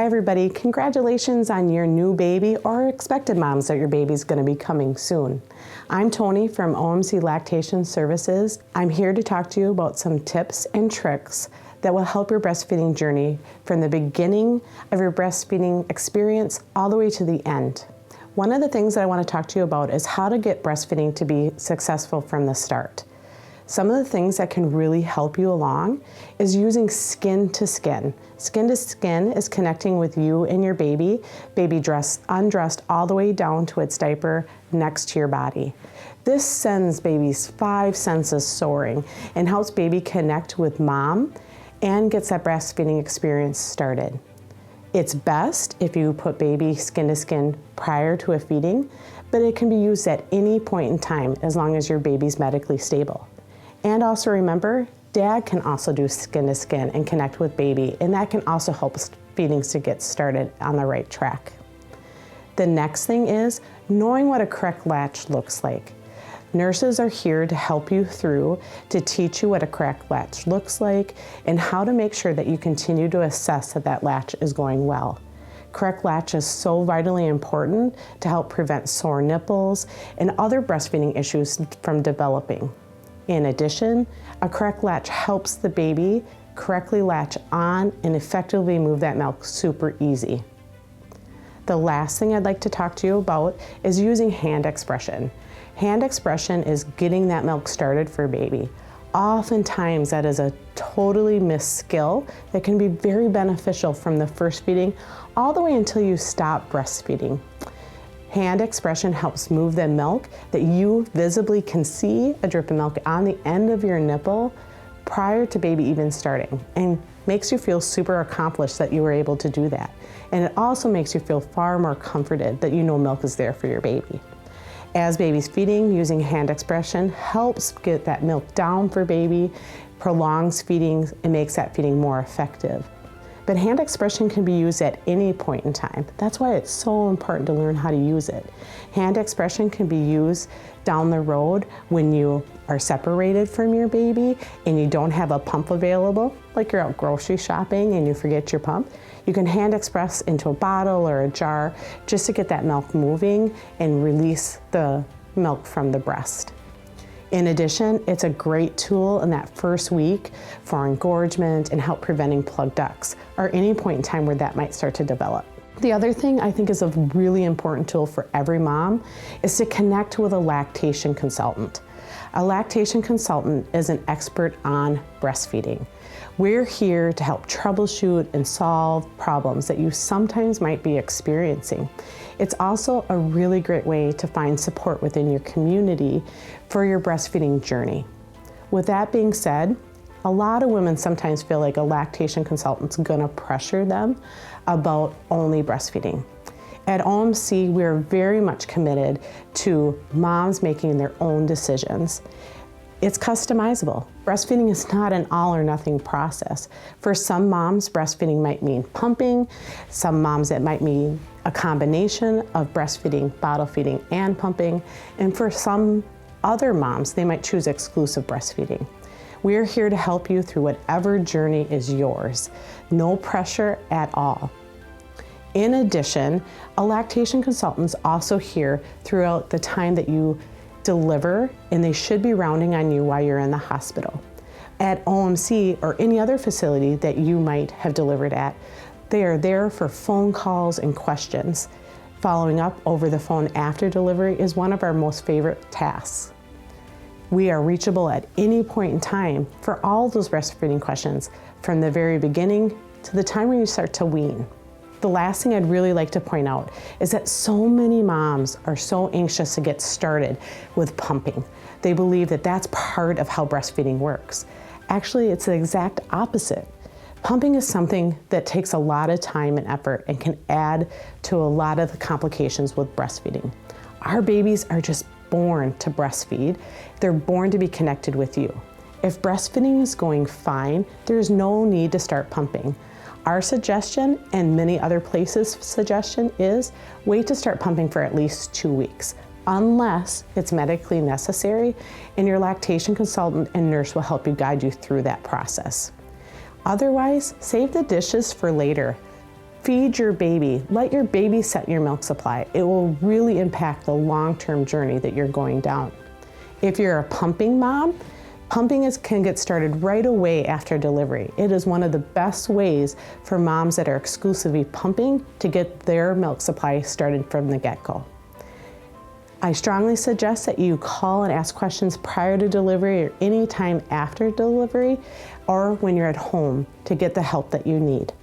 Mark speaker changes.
Speaker 1: Hi everybody, congratulations on your new baby or expected moms that your baby's going to be coming soon. I'm Toni from OMC Lactation Services. I'm here to talk to you about some tips and tricks that will help your breastfeeding journey from the beginning of your breastfeeding experience all the way to the end. One of the things that I want to talk to you about is how to get breastfeeding to be successful from the start. Some of the things that can really help you along is using skin to skin. Skin to skin is connecting with you and your baby undressed all the way down to its diaper next to your body. This sends baby's 5 senses soaring and helps baby connect with mom and gets that breastfeeding experience started. It's best if you put baby skin to skin prior to a feeding, but it can be used at any point in time as long as your baby's medically stable. And also remember, dad can also do skin to skin and connect with baby, and that can also help feedings to get started on the right track. The next thing is knowing what a correct latch looks like. Nurses are here to help you through, to teach you what a correct latch looks like and how to make sure that you continue to assess that that latch is going well. Correct latch is so vitally important to help prevent sore nipples and other breastfeeding issues from developing. In addition, a correct latch helps the baby correctly latch on and effectively move that milk super easy. The last thing I'd like to talk to you about is using hand expression. Hand expression is getting that milk started for baby. Oftentimes that is a totally missed skill that can be very beneficial from the first feeding all the way until you stop breastfeeding. Hand expression helps move the milk that you visibly can see a drip of milk on the end of your nipple prior to baby even starting, and makes you feel super accomplished that you were able to do that. And it also makes you feel far more comforted that you know milk is there for your baby. As baby's feeding, using hand expression helps get that milk down for baby, prolongs feeding, and makes that feeding more effective. But hand expression can be used at any point in time. That's why it's so important to learn how to use it. Hand expression can be used down the road when you are separated from your baby and you don't have a pump available, like you're out grocery shopping and you forget your pump. You can hand express into a bottle or a jar just to get that milk moving and release the milk from the breast. In addition, it's a great tool in that first week for engorgement and help preventing plugged ducts, or any point in time where that might start to develop. The other thing I think is a really important tool for every mom is to connect with a lactation consultant. A lactation consultant is an expert on breastfeeding. We're here to help troubleshoot and solve problems that you sometimes might be experiencing. It's also a really great way to find support within your community for your breastfeeding journey. With that being said, a lot of women sometimes feel like a lactation consultant's gonna pressure them about only breastfeeding. At OMC, we're very much committed to moms making their own decisions. It's customizable. Breastfeeding is not an all or nothing process. For some moms, breastfeeding might mean pumping. Some moms, it might mean a combination of breastfeeding, bottle feeding, and pumping. And for some other moms, they might choose exclusive breastfeeding. We're here to help you through whatever journey is yours. No pressure at all. In addition, a lactation consultant's also here throughout the time that you deliver, and they should be rounding on you while you're in the hospital. At OMC or any other facility that you might have delivered at, they are there for phone calls and questions. Following up over the phone after delivery is one of our most favorite tasks. We are reachable at any point in time for all those breastfeeding questions, from the very beginning to the time when you start to wean. The last thing I'd really like to point out is that so many moms are so anxious to get started with pumping. They believe that that's part of how breastfeeding works. Actually, it's the exact opposite. Pumping is something that takes a lot of time and effort and can add to a lot of the complications with breastfeeding. Our babies are just born to breastfeed. They're born to be connected with you. If breastfeeding is going fine, there's no need to start pumping. Our suggestion, and many other places' suggestion, is wait to start pumping for at least 2 weeks, unless it's medically necessary, and your lactation consultant and nurse will help you guide you through that process. Otherwise, save the dishes for later. Feed your baby. Let your baby set your milk supply. It will really impact the long-term journey that you're going down. If you're a pumping mom, pumping can get started right away after delivery. It is one of the best ways for moms that are exclusively pumping to get their milk supply started from the get-go. I strongly suggest that you call and ask questions prior to delivery or any time after delivery or when you're at home to get the help that you need.